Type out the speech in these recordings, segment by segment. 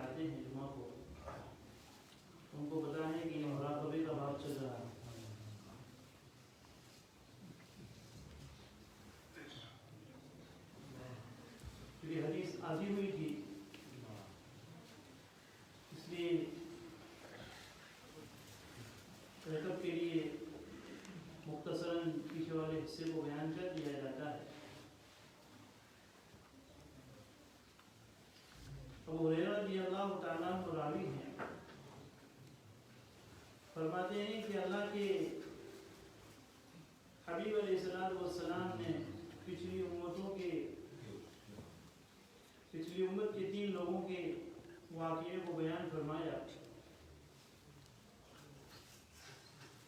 آتے ہیں جمعہ کو ان کو پتہ ہے کہ مراقبے کا باب چل رہا ہے. کیونکہ حدیث آدھی ہوئی تھی اس لیے رکب کے لیے مختصراً پیچھے والے حصے کو بیان کر دیا جاتا ہے. ابو ہریرہ رضی اللہ تعالیٰ عنہ راوی ہیں، فرماتے ہیں کہ اللہ کے حبیب علیہ السلام نے پچھلی امت کے 3 لوگوں کے واقعے کو بیان فرمایا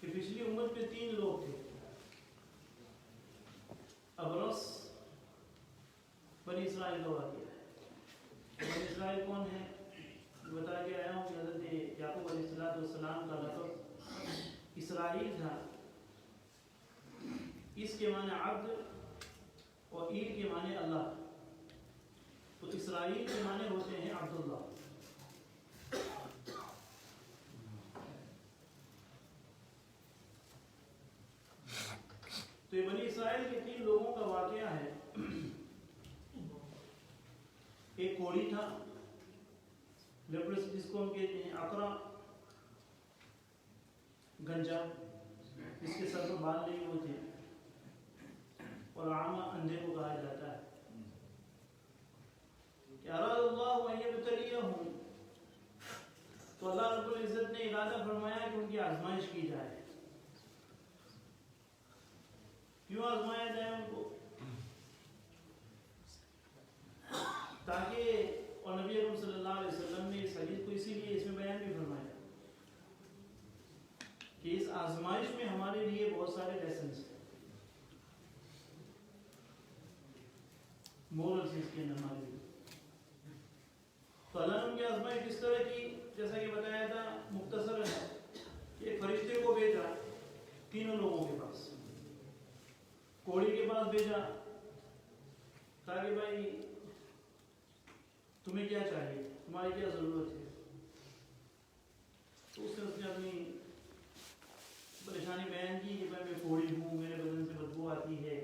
کہ پچھلی امت میں 3 لوگ تھے. ابرس بنی اسرائیل کا واقعہ ہے. بنی اسرائیل کون ہے؟ بتا کے آیا ہوں کہ حضرت یعقوب علیہ السلام کا لقب اسرائیل تھا. اس کے معنی عبد اور عید کے معنی اللہ. تو اسرائیل کے معنی ہوتے ہیں عبداللہ. تو یہ بنی اسرائیل کے 3 لوگوں کا واقعہ ہے. ایک کوڑی تھا لیپرس جس کو ہم کہتے ہیں، اقرا گنجا جس کے سر پر بال نہیں ہوتے، اور عامہ اندھے کو کہا جاتا ہے. کہ اراد اللہ ان یبتلیہم، تو اللہ رب العزت نے ارادہ فرمایا کہ ان کی آزمائش کی جائے. کیوں آزمایا جائے ان کو؟ تاکہ، اور نبی اکرم صلی اللہ علیہ وسلم نے اس حدیث کو اسی لیے اس میں بیان بھی فرمایا کہ اس آزمائش میں ہمارے لیے بہت سارے لیسنز ہیں، مورلز اس کے اندر ہمارے لیے. تو اللہ نے ان کی آزمائش کس طرح کی، جیسا کہ بتایا تھا مختصر ہے کہ ایک فرشتے کو بھیجا 3 لوگوں کے پاس. کوڑی کے پاس بھیجا تاکہ بھائی تمہیں کیا چاہیے، تمہاری کیا ضرورت ہے. تو اس نے اپنی پریشانی بیان کی کہ بھائی میں کوڑی ہوں، میرے بدن سے بدبو آتی ہے،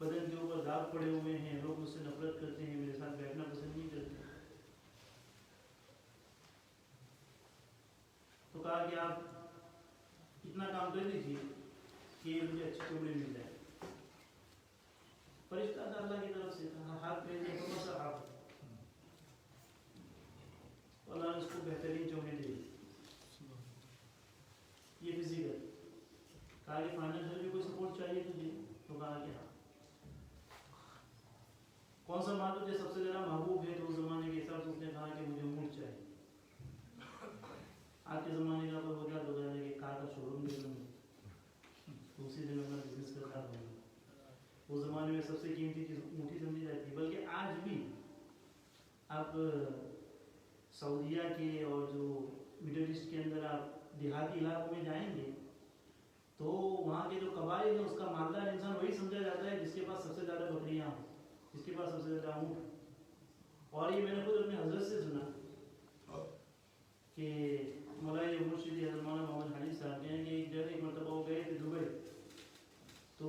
بدن کے اوپر داغ پڑے ہوئے ہیں، لوگ مجھ سے نفرت کرتے ہیں، میرے ساتھ بیٹھنا پسند نہیں کرتے. تو کہا کہ آپ اتنا کام کر دیجیے کہ مجھے اچھی چمڑی مل جائے. فرشتہ تھا اللہ کی طرف سے، ہاتھ میں تھوڑا سا ہاتھ، اللہ نے اس کو بہترین چمڑی دے دی. یہ فزیکل. کہا کہ فائنینشیل بھی کوئی سپورٹ چاہیے تجھے؟ تو کہا کہ ہاں. کون سا مال تجھے سب سے زیادہ محبوب ہے؟ تو اس زمانے کے حساب سے اس نے کہا کہ مجھے اونٹ چاہیے. آج کے زمانے کا کوئی ہوتا تو کہا کہ کار کا شو روم دے دوں گا، اسی دن اپنا بزنس کرتا ہوں. اس زمانے میں سب سے قیمتی چیز اونٹی سمجھی جاتی ہے. بلکہ آج بھی آپ سعودیہ کے اور جو مڈل ایسٹ کے اندر آپ دیہاتی علاقوں میں جائیں گے تو وہاں کے جو قبائل ہیں اس کا مالدار انسان وہی سمجھا جاتا ہے جس کے پاس سب سے زیادہ بکریاں ہوں، جس کے پاس سب سے زیادہ اونٹ. اور یہ میں نے خود اپنے حضرت سے سنا کہ مولانا مرشد حضرت مولانا محمد حنیف صاحب ہیں کہ ایک مرتبہ وہ گئے تھے دبئی. تو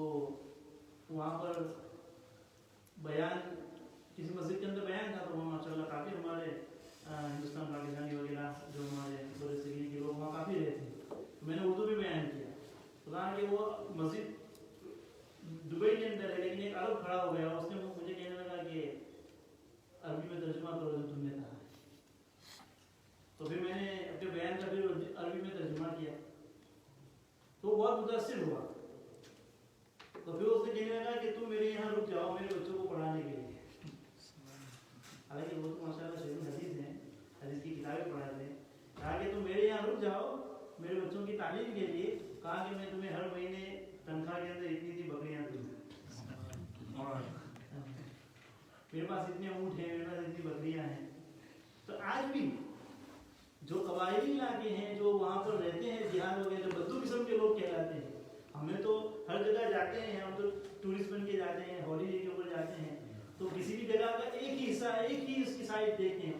وہاں پر بیان کسی مسجد کے اندر بیان تھا، تو وہاں ماشاء اللہ کافی ہمارے ہندوستان پاکستانی وغیرہ جو ہمارے بڑے صغیر کے لوگ وہاں کافی رہتے ہیں. تو میں نے اردو میں بیان کیا. تو کہا کہ وہ مسجد دبئی کے اندر ہے لیکن ایک عرب کھڑا ہو گیا، اس نے مجھے کہنے لگا کہ عربی میں ترجمہ کرو جو تم نے کہا ہے. تو پھر میں نے اپنے بیان کا پھر عربی میں ترجمہ کیا تو وہ بہت متاثر ہوا. تو پھر اس نے کہنے لگا کہ تم میرے یہاں رک جاؤ میرے بچوں کو پڑھانے کے لیے. حالانکہ وہ تو ماشاء اللہ شیخ حدیث ہیں، حدیث کی کتابیں پڑھاتے ہیں. کہا کہ تم میرے یہاں رک جاؤ میرے بچوں کی تعلیم کے لیے. کہا کہ میں تمہیں ہر مہینے تنخواہ کے اندر اتنی بکریاں دوں گا، میرے پاس اتنے اونٹ ہیں، میرے پاس اتنی بکریاں ہیں. تو آج بھی جو قبائلی علاقے ہیں جو وہاں پر رہتے ہیں دیہات وغیرہ، جو بدو قسم کے لوگ کہلاتے ہیں. ہمیں تو ہر جگہ جاتے ہیں، ہم تو ٹورسٹ بن کے جاتے ہیں، ہالیڈے کے اوپر جاتے ہیں، تو کسی بھی جگہ کا ایک ہی حصہ، ایک ہی اس کی سائڈ دیکھتے ہیں.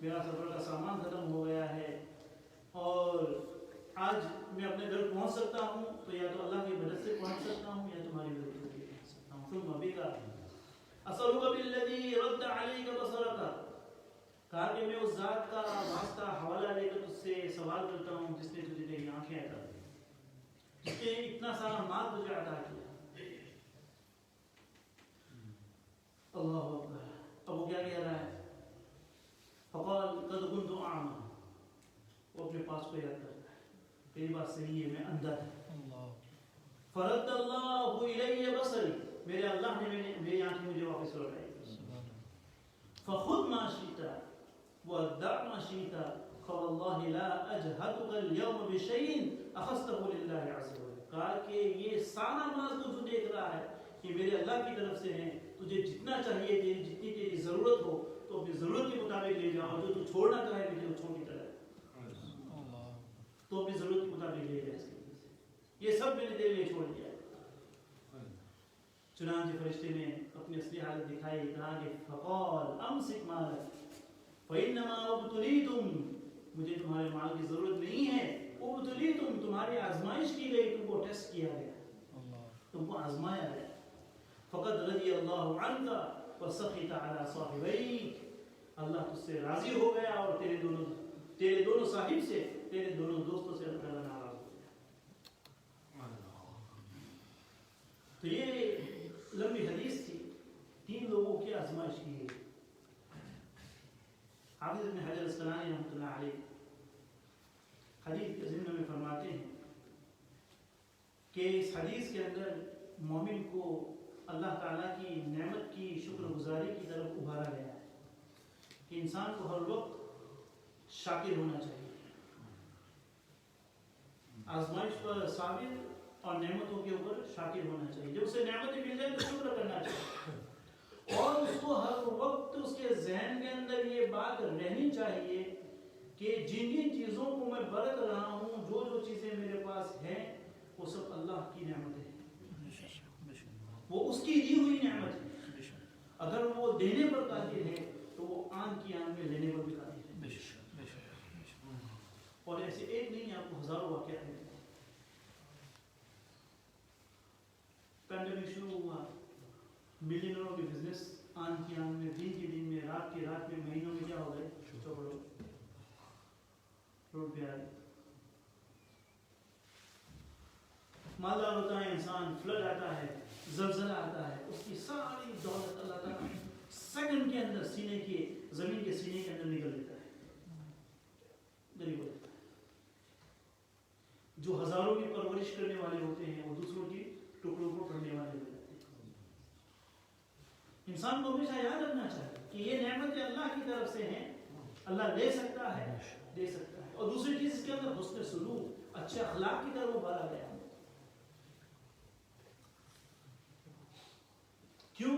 میرا سفر کا سامان ختم ہو گیا ہے اور آج میں اپنے گھر پہنچ سکتا ہوں تو یا تو اللہ کی مدد سے پہنچ سکتا ہوں یا تمہاری مدد سے پہنچ سکتا ہوں. ثم بک اسألک بالذی رد علیک بصرک، کہا کہ میں اس ذات کا واسطہ حوالہ لے کر تجھ سے سوال کرتا ہوں جس نے تجھے تیری آنکھیں عطا کی، جس نے اتنا سارا مال تجھے عطا کیا. اللہ اکبر. اب وہ کیا کہہ رہا ہے؟ فقال قد كنت اعمى، وہ اپنے پاس کو یاد کرتا ہے میری بات صحیح ہے، میں اندھا تھا. فرد اللہ الی بصری، میرے اللہ نے میری آنکھیں مجھے واپس لوٹائی. فخذ ما شئت وادع ما شئت فوالله لا اجهدك اليوم بشيء اخذته لله عز وجل. کہا کہ یہ سارا مال تو دیکھ رہا ہے کہ میرے اللہ کی طرف سے ہے، تجھے جتنا چاہیے جتنی تیری ضرورت ہو تو اپنی ضرورت کے مطابق لے جا، اور جو تو چھوڑنا چاہے مجھے وہ چھوڑ کے چلا تو اپنی ضرورت کے مطابق لے جا. یہ سب میں نے تیرے لیے چھوڑ دیا. چنانچہ فرشتے نے اپنی اصلی حالت دکھائی، کہا کہ فقال امسک مالک فانما ابتلیتم، مجھے تمہارے مال کی ضرورت نہیں ہے، ابتلیتم، تمہاری آزمائش کی گئی، تم کو ٹیسٹ کیا گیا، تم کو آزمایا گیا. فقد رضی اللہ عنک وسخط علی صاحبیک، اللہ تجھ سے راضی ہو گیا اور تیرے دونوں صاحب سے، تیرے دونوں دوستوں سے اللہ تعالیٰ ناراض ہو گیا. تو یہ لمبی حدیث تھی، 3 لوگوں کی آزمائش کی گئی. حافظ ابن حجر اسقلانی رحمۃ اللہ علیہ حدیث کے ضمن میں فرماتے ہیں کہ اس حدیث کے اندر مومن کو اللہ تعالیٰ کی نعمت کی شکر گزاری کی طرف ابھارا گیا ہے کہ انسان کو ہر وقت شاکر ہونا چاہیے، آزمائش پر صابر اور نعمتوں کے اوپر شاکر ہونا چاہیے. جب اسے نعمتیں مل جائیں تو شکر کرنا چاہیے، اور اس کو ہر وقت اس کے ذہن کے اندر یہ بات رہنی چاہیے کہ جن جن چیزوں کو میں برت رہا ہوں، جو جو چیزیں میرے پاس ہیں، وہ سب اللہ کی نعمتیں ہیں، وہ اس کی دی ہوئی نعمت ہے. اگر وہ دینے پر قادر ہے تو وہ آن کی آن میں لینے پر بھی قادر ہے. اور ایسے ایک نہیں، آپ کو ہزاروں واقعات ہیں. پینڈیمک شروع ہوا، ملینروں کے بزنس آن کی آن میں، دن کے دن میں، رات کی رات میں، مہینوں میں کیا ہو گئے؟ چوپڑوں روڈ پہ آ گئے. مالدار ہوتا ہے انسان، فلڈ آتا ہے، زلزلہ آتا ہے، اس کی ساری دولت اللہ تعالیٰ سیکنڈ کے اندر سینے کے، زمین کے سینے کے اندر نکل لیتا ہے، غریب ہو جاتا ہے. جو ہزاروں کی پرورش کرنے والے ہوتے ہیں وہ دوسروں کی ٹکڑوں کو پڑھنے والے ہو جاتے ہیں. انسان کو ہمیشہ یاد رکھنا چاہیے کہ یہ نعمتیں اللہ کی طرف سے ہیں، اللہ لے سکتا ہے، دے سکتا ہے. اور دوسری چیز اس کے اندر حسن سلوک، اچھے اخلاق کی طرف ابھارا گیا ہے. کیوں؟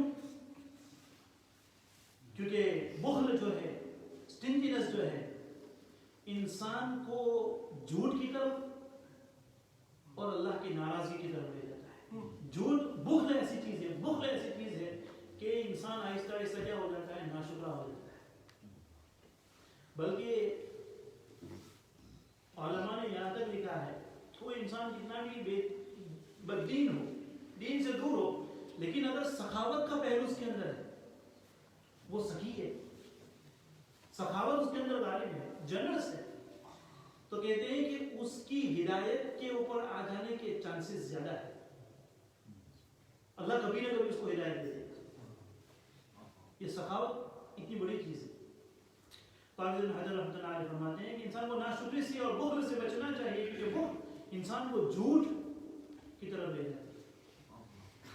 کیونکہ بخل جو ہے، سٹنجینس جو ہے، انسان کو جھوٹ کی طرف اور اللہ کی ناراضگی کی طرف لے جاتا ہے. جھوٹ، بخل ایسی چیز ہے، بخل ایسی چیز ہے کہ انسان آہستہ آہستہ کیا ہو جاتا ہے؟ ناشکرا ہو جاتا ہے. بلکہ علماء نے یہاں تک لکھا ہے کوئی انسان جتنا بھی بددین ہو، دین سے دور ہو، لیکن اگر سخاوت کا پہلو اس کے اندر ہے، وہ سخی ہے، سخاوت اس کے اندر غالب ہے، جنرس ہے، تو کہتے ہیں کہ اس کی ہدایت کے اوپر آ جانے کے چانسز زیادہ ہے. اللہ کبھی نہ کبھی اس کو ہدایت دے دے گا. یہ سخاوت اتنی بڑی چیز ہے. قاضی ابن حجر رحمۃ اللہ علیہ فرماتے ہیں کہ انسان کو ناشکری سے اور بخل سے بچنا چاہیے، کیونکہ بخل انسان کو جھوٹ کی طرف لے جاتا ہے.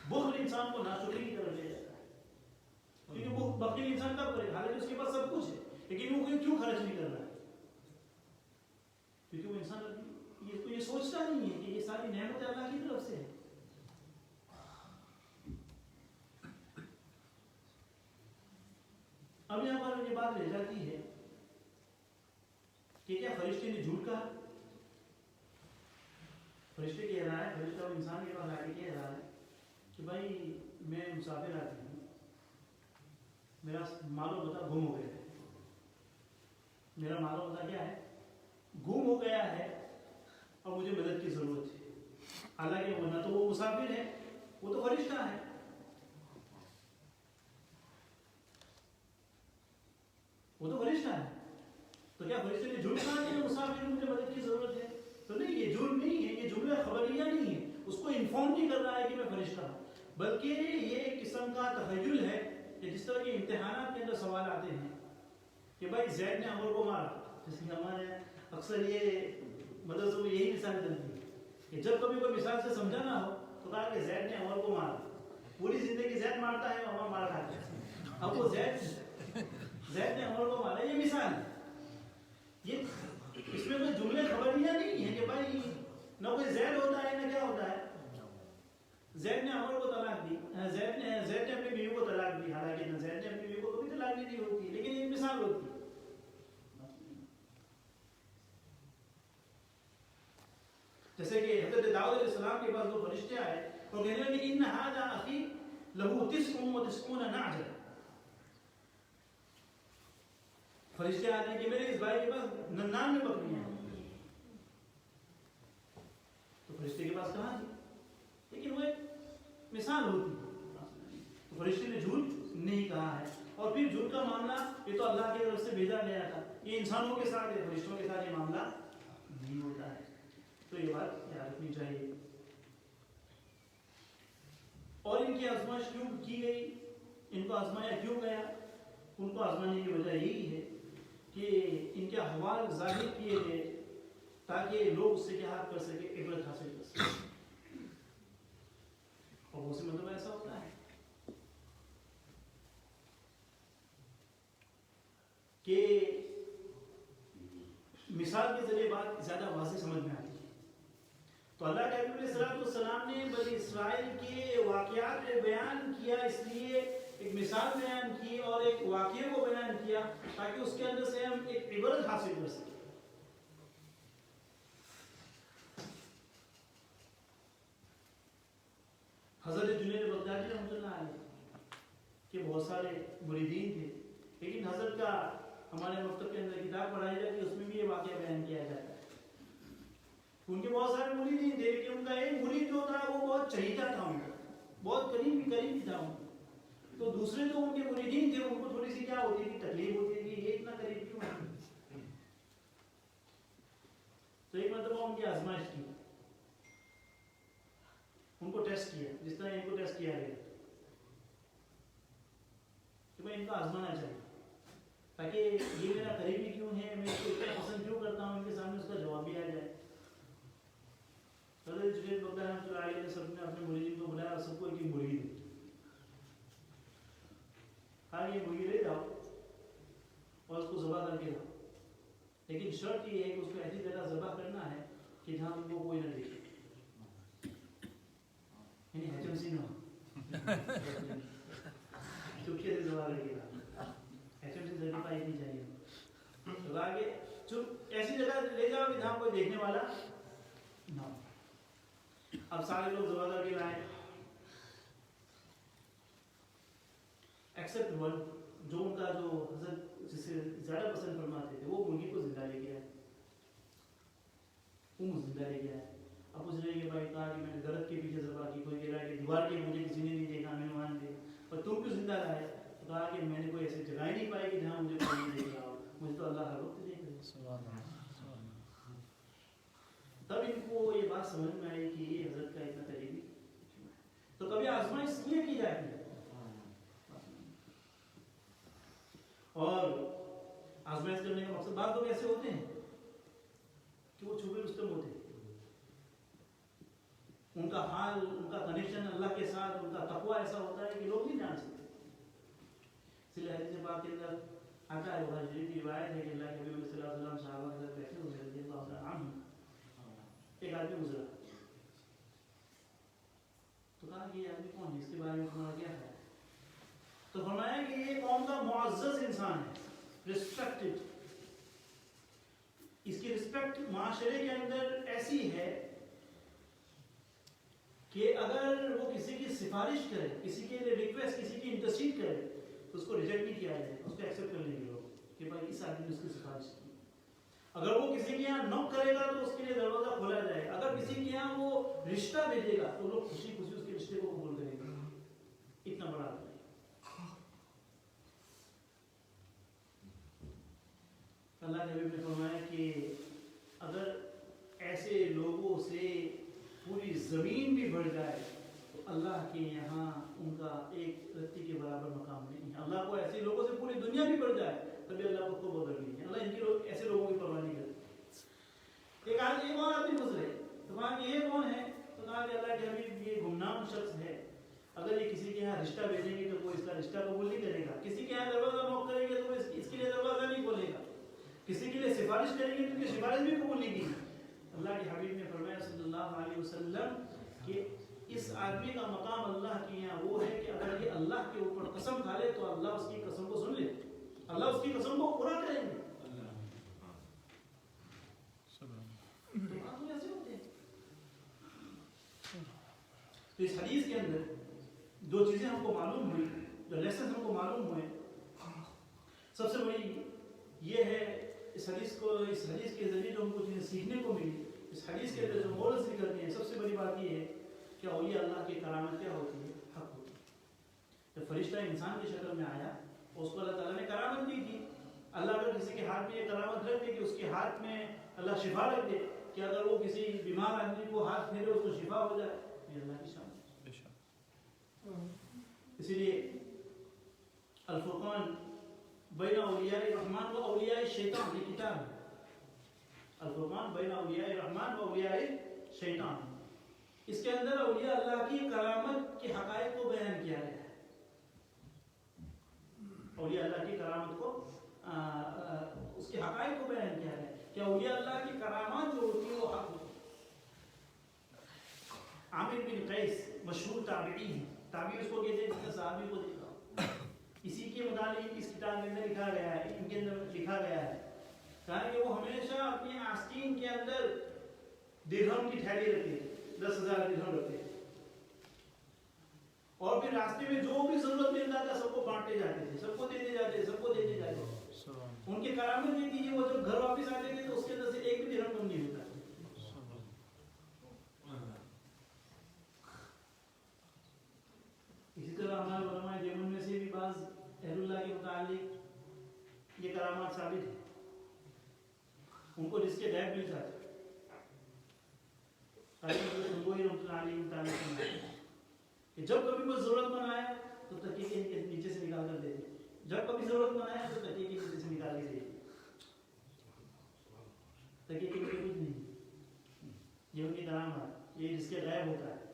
بخل انسان کو ناشکری کی طرف لے جاتا ہے. کیونکہ وہ بخیل انسان کب کرے؟ حالانکہ اس کے پاس سب کچھ ہے، لیکن وہ کیوں خرچ نہیں کر رہا ہے؟ کیونکہ وہ انسان یہ سوچتا نہیں ہے کہ یہ ساری نعمتیں اللہ کی طرف سے ہیں. اب یہاں پر یہ بات رہ جاتی ہے کہ کیا فرشتے نے جھوٹ کہا؟ فرشتے کہہ رہا ہے، فرشتہ انسان کے پاس آ کے کہہ رہا ہے کہ بھائی میں مسافر آدمی ہوں، میرا مال و متا گم ہو گیا ہے، میرا مالا ہوتا کیا ہے, گم ہو گیا ہے اور مجھے مدد کی ضرورت ہے. حالانکہ وہ نہ تو وہ مسافر ہے, وہ تو فرشتہ ہے. وہ تو فرشتہ ہے. تو کیا فرشتے نے جھوٹ کہا کہ مسافر ہے, مجھے مدد کی ضرورت ہے؟ تو نہیں, یہ جھوٹ نہیں ہے, یہ جملہ خبریہ نہیں ہے. اس کو انفارم نہیں کر رہا ہے کہ میں فرشتہ ہوں, بلکہ یہ ایک قسم کا تخیل ہے کہ جس طرح کے امتحانات کے اندر سوال آتے ہیں کہ بھائی زید نے عمر کو مارا. جس کہ ہمارے اکثر یہ مدرسوں میں یہی مثال چلتی ہے کہ جب کبھی کوئی مثال سے سمجھا نہ ہو تو کہا کہ زید نے عمر کو مارا. پوری زندگی زید مارتا ہے, عمر مار کھاتا ہے. اب وہ زید نے عمر کو مارا, یہ مثال ہے. یہ اس میں کوئی جملے خبریاں نہیں ہے کہ بھائی نہ کوئی زید ہوتا ہے نہ کیا ہوتا ہے. زید نے عمر کو طلاق دی, زید نے اپنی بیوی کو طلاق دی. حالانکہ نہ زید نے اپنی بیوی کو کبھی طلاق نہیں دی ہوتی, لیکن یہ مثال ہوتی ہے. جیسے کہ حضرت داؤد علیہ السلام کے پاس دو فرشتے آئے اور کہنے لگے ان ھذا اخی لہ 99 نعجہ. فرشتے آتے ہیں کہ میرے اس بھائی کے پاس 99 بکریاں ہیں. تو فرشتے کے پاس کہاں تھی, لیکن وہ ایک مثال ہوتی ہے. تو فرشتے نے جھوٹ نہیں کہا ہے. اور پھر جھوٹ کا معاملہ یہ تو اللہ کی طرف سے بھیجا گیا تھا, یہ انسانوں کے ساتھ ہے, فرشتوں کے ساتھ یہ معاملہ نہیں ہوتا ہے. تو یہ بات یاد رکھنی چاہیے. اور ان کی آزمائش کیوں کی گئی, ان کو آزمایا کیوں گیا؟ ان کو آزمانے کی وجہ یہی ہے کہ ان کے احوال ظاہر کیے گئے تاکہ لوگ اس سے کیا کر سکے, عبرت حاصل کر سکے. اور وہ سے مطلب ایسا ہوتا ہے کہ مثال کے ذریعے بات زیادہ واضح سمجھ میں آتی ہے. تو اللہ کے حبیب علیہ السلام نے بنی اسرائیل کے واقعات بیان کیا, اس لیے ایک مثال بیان کی اور ایک واقعے کو بیان کیا تاکہ اس کے اندر سے ہم ایک عبرت حاصل کر سکیں. حضرت جنید بغدادی رحمۃ اللہ علیہ کے بہت سارے مریدین تھے, لیکن حضرت کا ہمارے مکتب کے اندر کتاب پڑھائی جاتی ہے, اس میں بھی یہ واقعہ بیان کیا جاتا ہے. ان کے بہت سارے مریدین تھے, لیکن ان کا ایک مرید جو تھا وہ بہت چہیتا تھا, ان کا بہت قریبی تھا ان. تو دوسرے جو ان کے مریدین تھے ان کو تھوڑی سی کیا ہوتی تھی, تکلیف ہوتی تھی, یہ اتنا قریب کیوں ہے. تو ایک مرتبہ ان کی آزمائش کی, ان کو ٹیسٹ کیا, جس طرح ان کو ٹیسٹ کیا گیا کہ میں ان کو آزمانا چاہیے تاکہ یہ میرا قریبی کیوں ہے, میں اس کو اتنا پسند کیوں کرتا ہوں, ان کے سامنے اس کا جواب بھی آ جائے. حضرت جنید بغدادی رحمۃ اللہ علیہ نے سب نے اپنے مریدین کو بلایا اور سب کو ایک مرید ہے, ہاں یہ مرغی لے جاؤ اور اس کو ذبح کر کے لاؤ, لیکن شرط یہ ہے کہ اس کو ایسی جگہ ذبح کرنا ہے کہ جہاں ان کو کوئی نہ دیکھے, یعنی HMC نہ ہو, چپکے سے ذبح کر کے لاؤ. HMC سرٹیفائی نہیں چاہیے. تو آگے چپ ایسی جگہ لے جاؤ کہ جہاں کوئی دیکھنے والا نہ ہو. اب سارے لوگ ذبح کر کے لائے, ایکسپٹ ون جو ان کا جو حضرت جسے زیادہ پسند فرماتے تھے, وہ مرغی کو زندہ لے گیا, وہ زندہ لے گیا. اب پوچھ رہے کہ بھائی کہا کہ میں نے درخت کے پیچھے ذبح کی, کوئی کہہ رہا ہے کہ دیوار کے مجھے کسی نے نہیں دیکھا, مہمان تھے, اور تم کیوں زندہ لائے؟ تو کہا کہ میں نے کوئی ایسی جگہ ہی نہیں پائی کہ جہاں مجھے کوئی نہیں دیکھ رہا ہو, مجھے تو اللہ ہر وقت دیکھ رہا ہے. تب ان کو یہ بات سمجھ میں آئی کہ یہ حضرت کا اتنا قریبی. تو کبھی آزمائش اس لیے کی جاتی ہے, اور آزمائش کرنے کا مقصد بعض لوگ ایسے ہوتے ہیں کہ وہ چھپے رستم ہوتے ہیں, ان کا حال, ان کا کنیکشن اللہ کے ساتھ, ان کا تقوی ایسا ہوتا ہے کہ لوگ نہیں جان سکتے. اس لیے حدیث پاک کے اندر آتا ہے, بخاری شریف کی روایت ہے کہ اللہ کے نبی صلی اللہ علیہ وسلم صحابہ کے ساتھ بیٹھے ہوئے رضی اللہ تعالیٰ عنہ, ایک آدمی گزرا تو کہا کہ یہ آدمی کون ہے, اس کے بارے میں تمہارا کیا ہے؟ تو فرمایا کہ یہ قوم کا معزز انسان ہے, ریسپیکٹڈ. اس کی ریسپیکٹ معاشرے کے اندر ایسی ہے کہ اگر وہ کسی کی سفارش کرے, کسی کے لیے ریکویسٹ, کسی کی انٹرسیڈ کرے تو اس کو ریجیکٹ نہیں کیا جائے, اس کو ایکسیپٹ کر لیں گے لوگ کہ بھائی اس آدمی نے اس کی سفارش کی. اگر وہ کسی کے یہاں نوک کرے گا تو اس کے لیے دروازہ کھولا جائے گا. اگر کسی کے یہاں وہ رشتہ بھیجے گا تو لوگ خوشی خوشی اس کے رشتے کو قبول کریں گے. اتنا بڑا آدمی. اللہ کے حبیب نے فرمایا کہ اگر ایسے لوگوں سے پوری زمین بھی بڑھ جائے تو اللہ کے یہاں ان کا ایک رتی کے برابر مقام نہیں ہے. اللہ کو ایسے لوگوں سے پوری دنیا بھی بڑھ جائے تبھی اللہ کو بہت نہیں ہے. اللہ ان کے لوگ ایسے لوگوں کی پرواہ نہیں کرتے. ایک اور آدمی گزرے تو کہا کہ یہ کون ہے؟ تو کہا کہ اللہ کے حبیب یہ گمنام شخص ہے. اگر یہ کسی کے یہاں رشتہ بھیجیں گے تو کوئی اس کا رشتہ قبول نہیں کرے گا. کسی کے یہاں دروازہ نوک کریں گے تو اس کے لیے دروازہ نہیں کھولے گا. کسی کے لیے سفارش کریں گے تو ان کی سفارش بھی قبول نہیں کی. اللہ کے حبیب نے فرمایا صلی اللہ علیہ وسلم کہ اس آدمی کا مقام اللہ کے یہاں وہ ہے کہ اگر یہ اللہ کے اوپر قسم کھا لے تو اللہ اس کی قسم کو سن لے. اللہ اس کی قسم کو پورا کریں گے. تو اس حدیث کے اندر دو چیزیں ہم کو معلوم ہوئی, جو لیسن ہم کو معلوم ہوئے. سب سے بڑی یہ ہے اس حدیث کے ذریعے جو ہم کو چیزیں سیکھنے کو ملی, اس حدیث کے اندر جو مورلز نکلتی ہیں, سب سے بڑی بات یہ ہے کہ اولیاء اللہ کی کرامت کیا ہوتی ہے؟ حق ہوتی ہے. جب فرشتہ انسان کی شکل میں آیا اس کو اللہ تعالیٰ نے کرامت دی تھی. اللہ اگر کسی کے ہاتھ میں یہ کرامت رکھ دے کہ اس کے ہاتھ میں اللہ شفا رکھ دے کہ اگر وہ کسی بیمار آدمی کو ہاتھ پھیرے اس کو شفا ہو جائے, یہ اللہ کی شان ہے. اسی لیے الفرقان بین اولیاء الرحمن و اولیاء الشیطان یہ کتاب ہے. الفرقان بین اولیاء الرحمن و اولیاء الشیطان, اس کے اندر اولیاء اللہ کی کرامت کے حقائق کو بیان کیا گیا ہے. اولیاء اللہ کی کرامت کو اس کے حقائق کو بیان کیا گیا ہے کہ اولیاء اللہ کی کرامات جو ہوتی ہے وہ حق ہوتی ہے. عامر بن قیس مشہور تابعی ہیں. تابعی اس کو کہتے ہیں جس نے صحابی کو دیکھا. اسی کے متعلق اس کتاب کے اندر لکھا گیا ہے, ان کے اندر لکھا گیا ہے کہا کہ وہ ہمیشہ اپنی آستین کے اندر درہم کی تھیلی رکھتے تھے, 10,000 درہم رکھتے تھے, اور پھر راستے میں جو بھی ضرورت ملتا تھا سب کو بانٹتے جاتے تھے, سب کو دیتے جاتے تھے, سب کو دیتے جاتے تھے. ان کی کرامت یہ تھی کہ وہ جب گھر واپس آتے تھے تو اس کے اندر سے ایک بھی درہم کم نہیں ہوتا. اسی طرح ہمارے علماء دیوبند میں سے بھی بعض اہل اللہ کے متعلق یہ کرامات ثابت ہیں. ان کو رزق غیب مل جاتا ہے. کہ جب کبھی کوئی ضرورت مند آیا تو تکیے کے نیچے سے نکال کر دے دے, جب کبھی ضرورت مند آیا تو تکیے کے نیچے سے نکال کے دے دے. تکیے کے نیچے کچھ نہیں, یہ ان کی کرامات, یہ رزق غیب ہوتا ہے.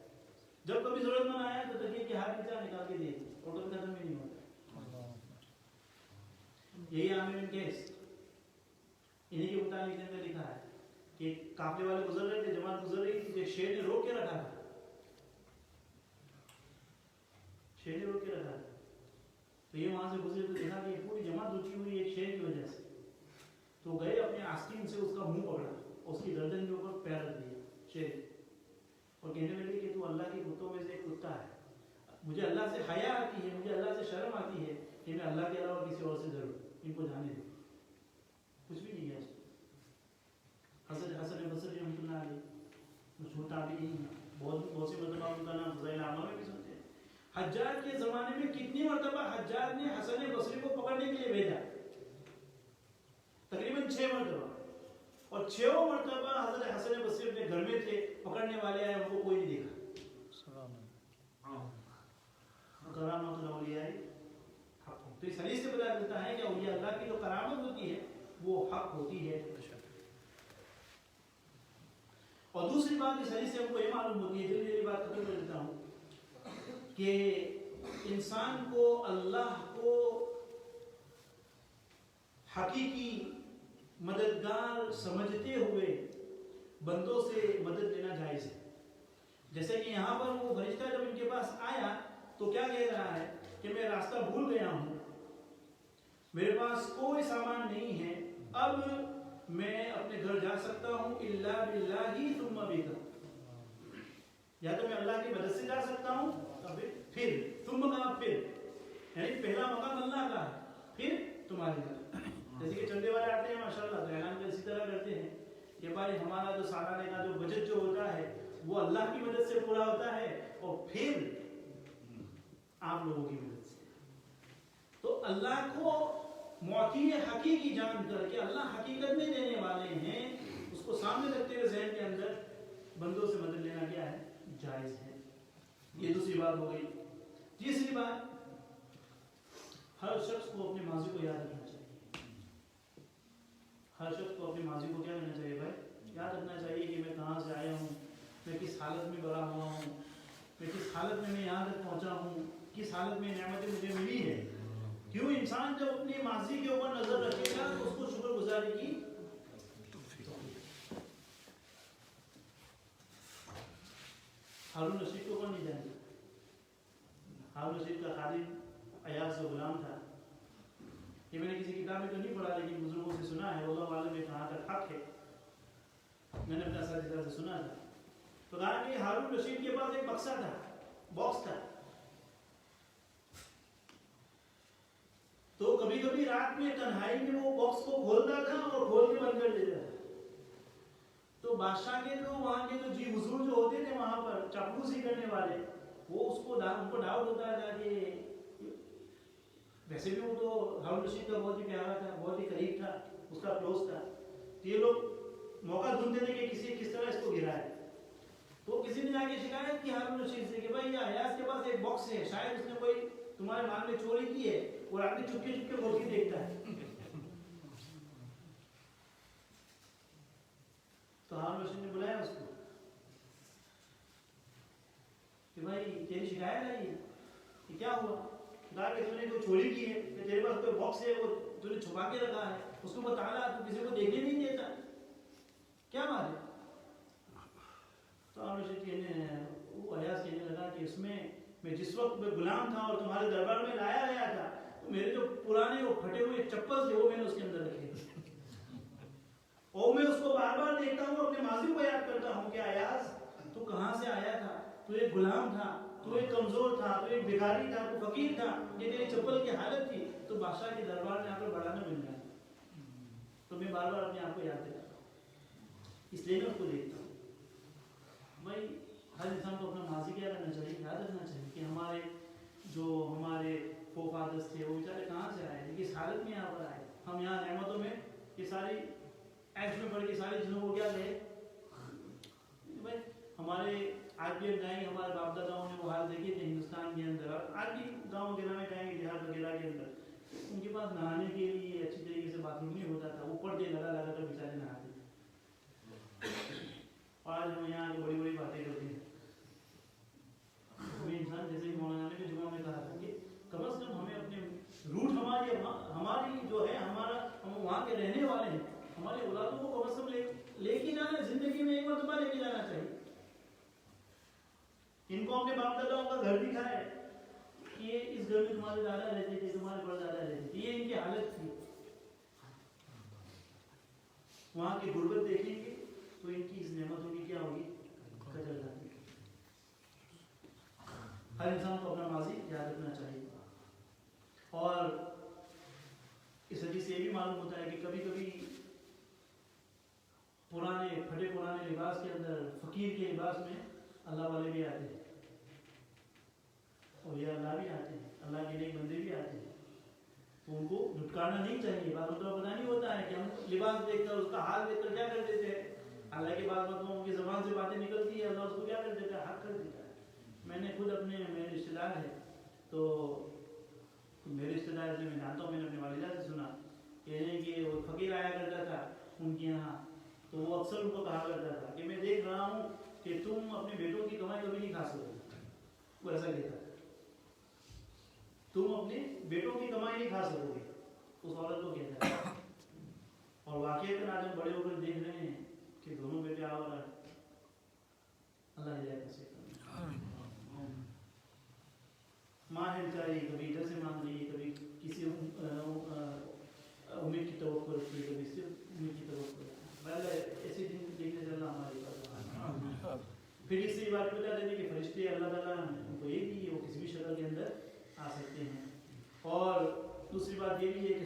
جب کبھی ضرورت مند آیا تو تکیے کے ہاتھ نیچے نکال کے دے دے, اور کبھی ختم بھی نہیں ہوتا. یہی عامر بن قیس, انہیں کے متعلق اندر لکھا ہے کہ قافلے والے گزر رہے تھے, جماعت گزر رہی تھی, ایک شیر نے روک کے رکھا تھا. شیر نے روک کے رکھا تھا تو یہ وہاں سے گزرے تو دیکھا کہ پوری جماعت رکی ہوئی ایک شیر کی وجہ سے. تو گئے اپنے آستین سے اس کا منہ پکڑا, اس کی گردن کے اوپر پیر رکھ دیا شیر, اور کہنے لگے کہ تو اللہ کے کتوں میں سے ایک کتا ہے, مجھے اللہ سے حیا آتی ہے, مجھے اللہ سے شرم آتی ہے کہ میں اللہ کے علاوہ کسی اور سے ضرور ان کو جانے دوں. کچھ بھی نہیں کیا اس کو. حسن بصری رحمۃ اللہ علیہ مشہور تابعی ہیں, بہت سی مرتبہ ان کا نام فضائل اعمال میں بھی سنتے ہیں. حجاج کے زمانے میں کتنی مرتبہ حجاج نے حسن بصری کو پکڑنے کے لیے بھیجا؟ تقریباً 6 مرتبہ, اور 6 مرتبہ حضرت حسن بصری اپنے گھر میں تھے, پکڑنے والے آئے, ان کو کوئی نہیں دیکھا. کرامات الاولیاء حق. تو اس حدیث سے پتہ چلتا ہے کہ اولیاء اللہ کی جو کرامت ہوتی ہے وہ حق ہوتی ہے. اور دوسری بات اس حدیث سے ہم کو یہ معلوم ہوتی ہے, جلدی جلدی بات ختم کر دیتا ہوں, کہ انسان کو اللہ کو حقیقی مددگار سمجھتے ہوئے بندوں سے مدد لینا جائز ہے. جیسے کہ یہاں پر وہ فرشتہ جب ان کے پاس آیا تو کیا کہہ رہا ہے کہ میں راستہ بھول گیا ہوں, میرے پاس کوئی سامان نہیں ہے, اب میں اپنے گھر جا سکتا ہوں الا باللہ ثم بک, یا تو میں اللہ کی مدد سے جا سکتا ہوں, پھر ثم کا پھر, یعنی پہلا مقام اللہ کا ہے, پھر تمہارے گھر. جیسے کہ چندے والے آتے ہیں ماشاءاللہ تو اعلان کا اسی طرح کرتے ہیں کہ بھائی ہمارا جو سالانہ کا جو بجٹ جو ہوتا ہے وہ اللہ کی مدد سے پورا ہوتا ہے اور پھر آپ لوگوں کی مدد سے. تو اللہ کو معطی حقیقی جان کر کے اللہ حقیقت میں دینے والے ہیں اس کو سامنے رکھتے ہوئے ذہن کے اندر بندوں سے مدد لینا کیا ہے؟ جائز ہے. یہ دوسری بات ہو گئی. تیسری بات، ہر شخص کو اپنے ماضی کو یاد رکھنا چاہیے. ہر شخص کو اپنے ماضی کو کیا کرنا چاہیے بھائی؟ یاد رکھنا چاہیے کہ میں کہاں سے آیا ہوں، میں کس حالت میں بڑا ہوا ہوں، میں کس حالت میں یہاں تک پہنچا ہوں، کس حالت میں نعمتیں مجھے ملی ہے. کیوں انسان جب اپنی ماضی کے اوپر نظر رکھے گا تو اس کو شکر گزاری کی. ہارون رشید کو کون نہیں جانتا؟ ہارون رشید کا خادم ایاز و غلام تھا. یہ میں نے کسی کتاب میں تو نہیں پڑھا لیکن بزرگوں سے سنا ہے، اللہ عالم میں کہاں تک حق ہے، میں نے اپنے اساتذہ سے سنا تھا. تو کہا کہ ہارون رشید کے پاس ایک بکسا تھا، باکس تھا. تو کبھی کبھی رات میں تنہائی میں وہ باکس کو کھولتا تھا اور کھول کے بند کر دیتا تھا. تو بادشاہ کے جو وہاں کے جو جی حضور جو ہوتے تھے وہاں پر چاپلوسی کرنے والے، وہ اس کو ان کو ڈاؤٹ ہوتا تھا کہ ویسے بھی وہ تو ہارون رشید کا بہت ہی پیارا تھا، بہت ہی قریب تھا، اس کا کلوز تھا. تو یہ لوگ موقع ڈھونڈتے تھے کہ کس طرح اس کو گرائے. تو کسی نے جا کے شکایت کی ہارون رشید سے کہ بھائی ایاز کے پاس ایک باکس ہے، شاید اس نے کوئی تمہارے مال میں چوری کی ہے اور آدمی چپکے چپکے کھول کے دیکھتا ہے. تو ہارون رشید نے بلایا اس کو کہ بھائی تیری شکایت آئی ہے کہ کیا ہوا؟ کہا کہ تو نے کوئی چوری کی ہے، کہ تیرے پاس کوئی باکس ہے وہ تو نے چھپا کے رکھا ہے، اس کو بتانا تو کسی کو دیکھنے نہیں دیتا، کیا بات ہے؟ تو ہارون رشید کہنے وہ ایاز کہنے لگا کہ اس میں جس وقت میں غلام تھا اور تمہارے دربار میں لایا گیا تھا تو میرے جو پرانے وہ پھٹے ہوئے چپل تھے وہ میں نے اس کے اندر رکھے اور میں اس کو بار بار دیکھتا ہوں، اپنے ماضی کو یاد کرتا ہوں کہ ایاز تو کہاں سے آیا تھا، تو ایک غلام تھا، تو ایک کمزور تھا، تو ایک بھکاری تھا، تو فقیر تھا، یہ تیری چپل کی حالت تھی، تو بادشاہ کے دربار میں آ کر بڑھانا بن گیا. تو میں بار بار اپنے آپ کو یاد دلاتا ہوں، اس لیے میں اس کو دیکھتا ہوں. بھائی ہر انسان کو اپنا ماضی کیا کرنا چاہیے، یاد رکھنا چاہیے کہ ہمارے فوفادرز تھے وہ بیچارے کہاں سے آئے، کس حالت میں یہاں پر آئے. ہم یہاں نعمتوں میں یہ ساری ایکس میں پڑھ کے ساری چیزوں کو کیا لے. بھائی ہمارے آج بھی ہم جائیں گے، ہمارے باپ داداؤں نے وہ حال دیکھے تھے ہندوستان کے اندر، اور آج بھی گاؤں وغیرہ میں جائیں گے، دیہات وغیرہ کے اندر ان کے پاس نہانے کے لیے اچھی طریقے سے باتھ روم نہیں ہوتا تھا، وہ پردے لگا کر بیچارے نہاتے تھے. آج ہم یہاں بڑی بڑی باتیں کرتے ہیں. ہمیں انسان جیسے کہ مولانا نے بھی جمعہ میں کہا تھا کہ کم از کم ہمیں اپنے روٹ ہماری جو ہے ہم وہاں کے رہنے والے ہیں، ہمارے اولادوں کو کم از کم لے کے جانا ہے، زندگی میں ایک مرتبہ لے کے جانا چاہیے. ان کو اپنے باپ داداؤں کا گھر دکھائے کہ یہ اس گھر میں تمہارے دادا رہتے تھے، تمہارے پردادا رہتے تھے، یہ ان کی حالت تھی. وہاں کی غربت دیکھیں گے تو ان کی اس نعمتوں کی کیا ہوگی؟ قدر کریں گے. ہر انسان کو اپنا ماضی یاد رکھنا چاہیے. اور اس حدیث سے یہ بھی معلوم ہوتا ہے کہ کبھی کبھی پھٹے پرانے لباس کے اندر، فقیر کے لباس میں اللہ والے بھی آتے ہیں، اور یہ اللہ بھی آتے ہیں، اللہ کے نیک بندے بھی آتے ہیں. تو ان کو دھٹکارنا نہیں چاہیے. بعض کو پتہ نہیں ہوتا ہے کہ ہم لباس دیکھ کر، اس کا حال دیکھ کر کیا کر دیتے ہیں. اللہ کے بعد ان کی زبان سے باتیں نکلتی ہے، اللہ اس کو کیا کر دیتا ہے؟ حق کر دیتا ہے. میں نے خود میرے رشتے دار ہے، تو میرے رشتے دار سے میں جانتا ہوں، میں نے اپنی والدہ سے سنا کہ وہ فقیر آیا کرتا تھا ان کے یہاں، تو وہ اکثر ان کو کہا کرتا تھا کہ میں دیکھ رہا ہوں کہ تم اپنے بیٹوں کی کمائی کبھی نہیں کھا سکتے. وہ ایسا کہتا تھا، تم اپنے بیٹوں کی کمائی نہیں کھا سکو گے، اس عورت کو کہتا ہے. اور واقعی آج ہم بڑے ہو کر دیکھ رہے ہیں کہ دونوں بیٹے آ رہا ہے. اللہ ہدایت نصیب کرے. ماں ہے بیچاری، کبھی ادھر سے مانگ رہی ہے، کبھی کسی امید کی توقع رکھتی ہے، کبھی صرف امید کی توقع رکھتی ہے. ایسے دن دیکھنے سے اللہ ہماری بات. پھر اس سے یہ بات بتا دیتے کہ فرشتے اللہ تعالیٰ ان کو یہ بھی وہ کسی بھی شکل کے اندر آ سکتے ہیں. اور دوسری بات یہ بھی ہے کہ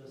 10